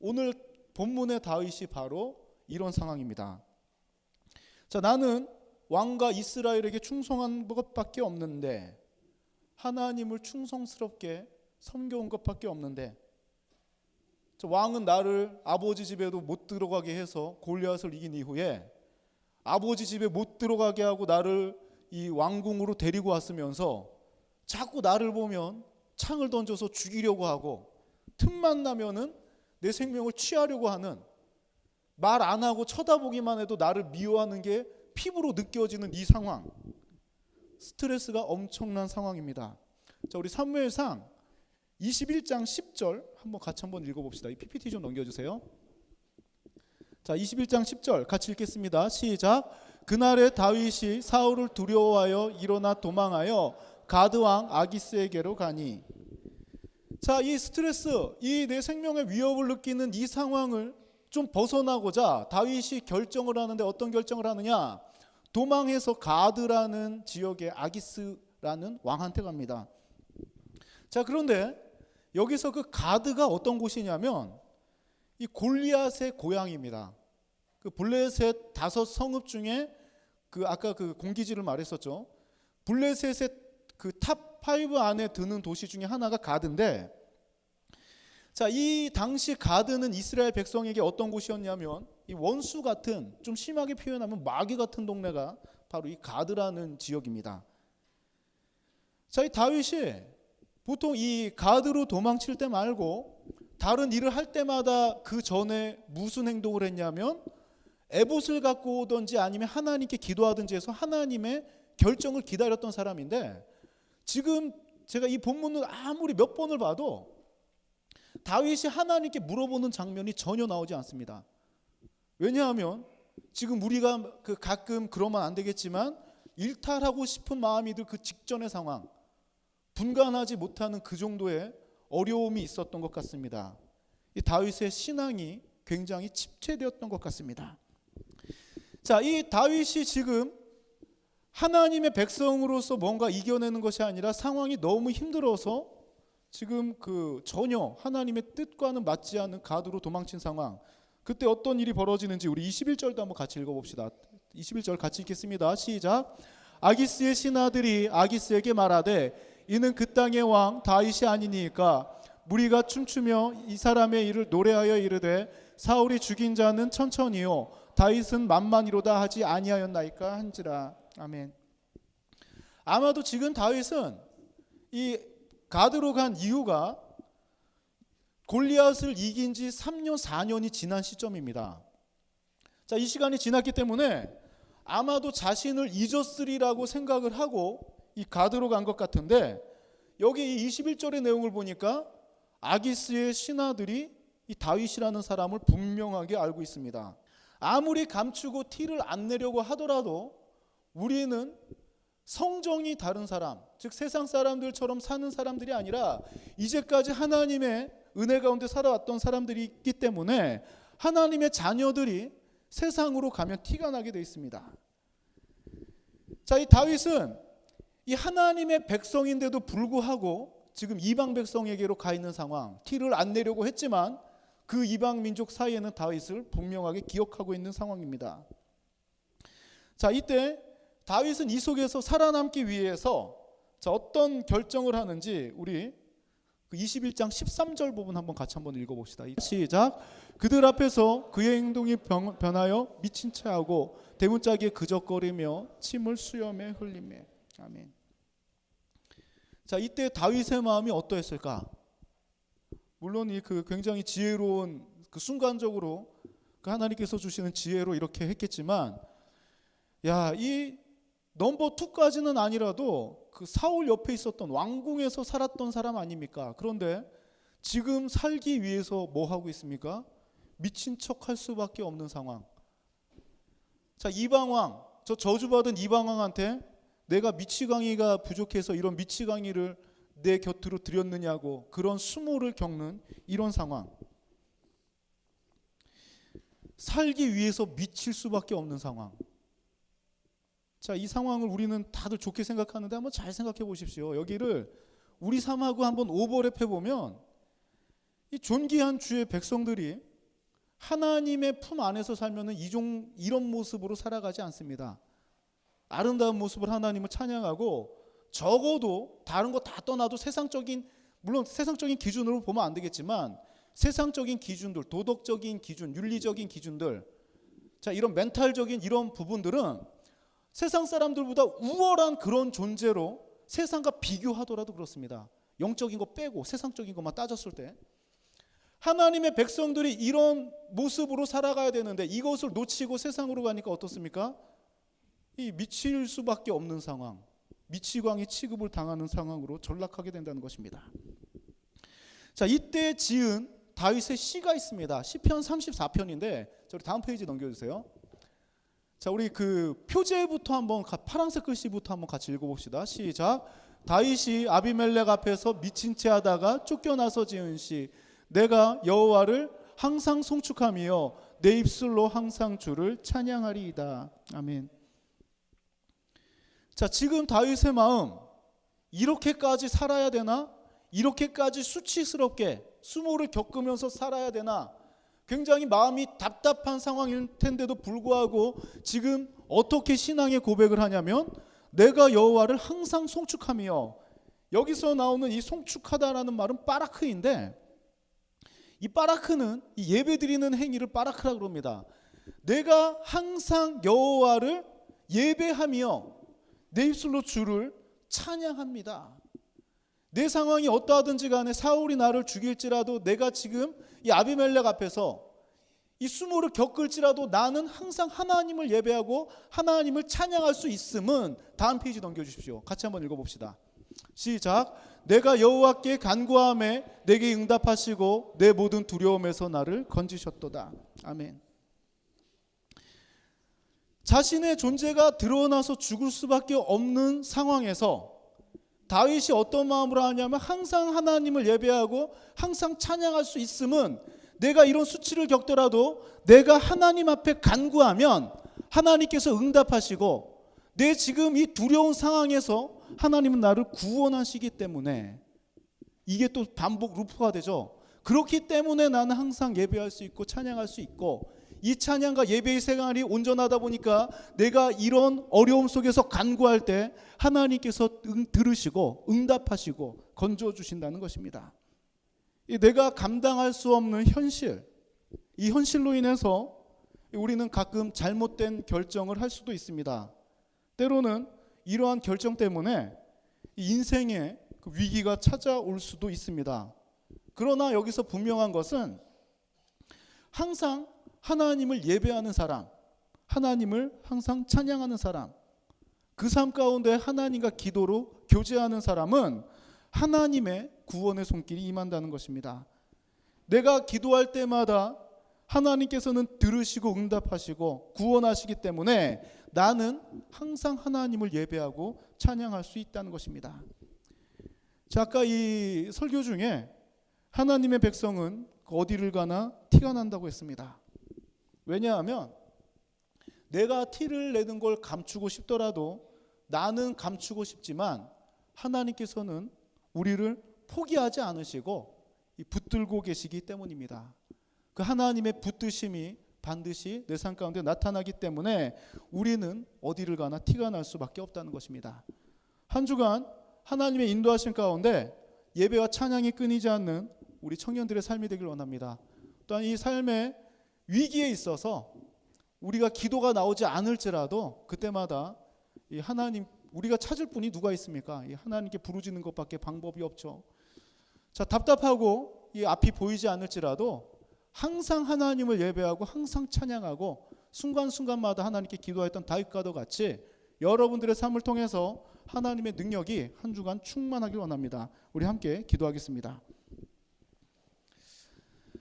오늘 본문의 다윗이 바로 이런 상황입니다. 자, 나는 왕과 이스라엘에게 충성한 것밖에 없는데, 하나님을 충성스럽게 섬겨온 것밖에 없는데, 왕은 나를 아버지 집에도 못 들어가게 해서 골리앗을 이긴 이후에 아버지 집에 못 들어가게 하고 나를 이 왕궁으로 데리고 왔으면서 자꾸 나를 보면 창을 던져서 죽이려고 하고, 틈만 나면은 내 생명을 취하려고 하는, 말 안 하고 쳐다보기만 해도 나를 미워하는 게 피부로 느껴지는 이 상황, 스트레스가 엄청난 상황입니다. 자, 우리 사무엘상 21장 10절 같이 한번 읽어봅시다. 이 PPT 좀 넘겨주세요. 자, 21장 10절 같이 읽겠습니다. 시작. 그날에 다윗이 사울을 두려워하여 일어나 도망하여 가드 왕 아기스에게로 가니. 자, 이 스트레스, 이 내 생명의 위협을 느끼는 이 상황을 좀 벗어나고자 다윗이 결정을 하는데, 어떤 결정을 하느냐? 도망해서 가드라는 지역의 아기스라는 왕한테 갑니다. 자, 그런데 여기서 그 가드가 어떤 곳이냐면 이 골리앗의 고향입니다. 그 블레셋 5성읍 중에 아까 그 공기지를 말했었죠. 블레셋의 그 탑 5 안에 드는 도시 중에 하나가 가드인데, 자, 이 당시 가드는 이스라엘 백성에게 어떤 곳이었냐면 이 원수 같은, 좀 심하게 표현하면 마귀 같은 동네가 바로 이 가드라는 지역입니다. 자, 이 다윗이 보통 이 가드로 도망칠 때 말고 다른 일을 할 때마다 그 전에 무슨 행동을 했냐면 에봇을 갖고 오든지 아니면 하나님께 기도하든지 해서 하나님의 결정을 기다렸던 사람인데, 지금 제가 이 본문을 아무리 몇 번을 봐도 다윗이 하나님께 물어보는 장면이 전혀 나오지 않습니다. 왜냐하면 지금 우리가 가끔 그러면 안 되겠지만 일탈하고 싶은 마음이 들 그 직전의 상황, 분간하지 못하는 그 정도의 어려움이 있었던 것 같습니다. 이 다윗의 신앙이 굉장히 침체되었던 것 같습니다. 자, 이 다윗이 지금 하나님의 백성으로서 뭔가 이겨내는 것이 아니라 상황이 너무 힘들어서 지금 전혀 하나님의 뜻과는 맞지 않는 가드로 도망친 상황. 그때 어떤 일이 벌어지는지 우리 21절도 한번 같이 읽어봅시다. 21절 같이 읽겠습니다. 시작. 아기스의 신하들이 아기스에게 말하되 이는 그 땅의 왕 다윗이 아니니까 무리가 춤추며 이 사람의 일을 노래하여 이르되 사울이 죽인 자는 천천히요 다윗은 만만이로다 하지 아니하였나이까 한지라. 아멘. 아마도 지금 다윗은 이 가드로 간 이유가 골리앗을 이긴 지 3년 4년이 지난 시점입니다. 자, 이 시간이 지났기 때문에 아마도 자신을 잊었으리라고 생각을 하고 이 가드로 간 것 같은데, 여기 이 21절의 내용을 보니까 아기스의 신하들이 이 다윗이라는 사람을 분명하게 알고 있습니다. 아무리 감추고 티를 안 내려고 하더라도 우리는 성정이 다른 사람, 즉 세상 사람들처럼 사는 사람들이 아니라 이제까지 하나님의 은혜 가운데 살아왔던 사람들이 있기 때문에 하나님의 자녀들이 세상으로 가면 티가 나게 되어 있습니다. 자, 이 다윗은 이 하나님의 백성인데도 불구하고 지금 이방 백성에게로 가 있는 상황, 티를 안 내려고 했지만 그 이방 민족 사이에는 다윗을 분명하게 기억하고 있는 상황입니다. 자, 이때 다윗은 이 속에서 살아남기 위해서 어떤 결정을 하는지 우리 21장 13절 부분 같이 한번 읽어봅시다. 시작. 그들 앞에서 그의 행동이 변하여 미친 체하고 대문짝에 그적거리며 침을 수염에 흘리며. 아멘. 자, 이때 다윗의 마음이 어떠했을까? 물론 굉장히 지혜로운 순간적으로 하나님께서 주시는 지혜로 이렇게 했겠지만, 이 넘버 2까지는 아니라도 사울 옆에 있었던 왕궁에서 살았던 사람 아닙니까? 그런데 지금 살기 위해서 뭐 하고 있습니까? 미친 척 할 수밖에 없는 상황. 자, 이방왕, 저주받은 이방왕한테 내가 미치광이가 부족해서 이런 미치광이를 내 곁으로 들였느냐고 그런 수모를 겪는 이런 상황. 살기 위해서 미칠 수밖에 없는 상황. 자, 이 상황을 우리는 다들 좋게 생각하는데 한번 잘 생각해 보십시오. 여기를 우리 삶하고 한번 오버랩 해보면 이 존귀한 주의 백성들이 하나님의 품 안에서 살면은 이런 모습으로 살아가지 않습니다. 아름다운 모습을 하나님을 찬양하고 적어도 다른 거 다 떠나도 물론 세상적인 기준으로 보면 안 되겠지만 세상적인 기준들, 도덕적인 기준, 윤리적인 기준들, 자, 이런 멘탈적인 이런 부분들은 세상 사람들보다 우월한 그런 존재로 세상과 비교하더라도 그렇습니다. 영적인 거 빼고 세상적인 것만 따졌을 때 하나님의 백성들이 이런 모습으로 살아가야 되는데 이것을 놓치고 세상으로 가니까 어떻습니까? 이 미칠 수밖에 없는 상황, 미치광이 취급을 당하는 상황으로 전락하게 된다는 것입니다. 자, 이때 지은 다윗의 시가 있습니다. 시편 34편인데 저희 다음 페이지 넘겨주세요. 자, 우리 그 표제부터 한번 파란색 글씨부터 한번 같이 읽어봅시다. 시작. 다윗이 아비멜렉 앞에서 미친 채 하다가 쫓겨나서 지은 시. 내가 여호와를 항상 송축하며 내 입술로 항상 주를 찬양하리이다. 아멘. 자, 지금 다윗의 마음, 이렇게까지 살아야 되나? 이렇게까지 수치스럽게 수모를 겪으면서 살아야 되나? 굉장히 마음이 답답한 상황일 텐데도 불구하고 지금 어떻게 신앙의 고백을 하냐면 내가 여호와를 항상 송축하며, 여기서 나오는 이 송축하다라는 말은 바라크인데 이 바라크는 이 예배드리는 행위를 바라크라고 합니다. 내가 항상 여호와를 예배하며 내 입술로 주를 찬양합니다. 내 상황이 어떠하든지 간에 사울이 나를 죽일지라도 내가 지금 이 아비멜렉 앞에서 이 수모를 겪을지라도 나는 항상 하나님을 예배하고 하나님을 찬양할 수 있음은, 다음 페이지 넘겨주십시오. 같이 한번 읽어봅시다. 시작. 내가 여호와께 간구하매 내게 응답하시고 내 모든 두려움에서 나를 건지셨도다. 아멘. 자신의 존재가 드러나서 죽을 수밖에 없는 상황에서 다윗이 어떤 마음으로 하냐면 항상 하나님을 예배하고 항상 찬양할 수 있음은 내가 이런 수치를 겪더라도 내가 하나님 앞에 간구하면 하나님께서 응답하시고 내 지금 이 두려운 상황에서 하나님은 나를 구원하시기 때문에, 이게 또 반복 루프가 되죠. 그렇기 때문에 나는 항상 예배할 수 있고 찬양할 수 있고, 이 찬양과 예배의 생활이 온전하다 보니까 내가 이런 어려움 속에서 간구할 때 하나님께서 들으시고 응답하시고 건져주신다는 것입니다. 내가 감당할 수 없는 현실, 이 현실로 인해서 우리는 가끔 잘못된 결정을 할 수도 있습니다. 때로는 이러한 결정 때문에 인생의 그 위기가 찾아올 수도 있습니다. 그러나 여기서 분명한 것은 항상 하나님을 예배하는 사람, 하나님을 항상 찬양하는 사람, 그 삶 가운데 하나님과 기도로 교제하는 사람은 하나님의 구원의 손길이 임한다는 것입니다. 내가 기도할 때마다 하나님께서는 들으시고 응답하시고 구원하시기 때문에 나는 항상 하나님을 예배하고 찬양할 수 있다는 것입니다. 자, 아까 이 설교 중에 하나님의 백성은 어디를 가나 티가 난다고 했습니다. 왜냐하면 내가 티를 내는 걸 감추고 싶더라도 나는 감추고 싶지만 하나님께서는 우리를 포기하지 않으시고 붙들고 계시기 때문입니다. 그 하나님의 붙드심이 반드시 내 삶 가운데 나타나기 때문에 우리는 어디를 가나 티가 날 수밖에 없다는 것입니다. 한 주간 하나님의 인도하심 가운데 예배와 찬양이 끊이지 않는 우리 청년들의 삶이 되길 원합니다. 또한 이 삶의 위기에 있어서 우리가 기도가 나오지 않을지라도 그때마다 이 하나님, 우리가 찾을 분이 누가 있습니까? 이 하나님께 부르짖는 것밖에 방법이 없죠. 자, 답답하고 이 앞이 보이지 않을지라도 항상 하나님을 예배하고 항상 찬양하고 순간순간마다 하나님께 기도했던 다윗과도 같이 여러분들의 삶을 통해서 하나님의 능력이 한 주간 충만하길 원합니다. 우리 함께 기도하겠습니다.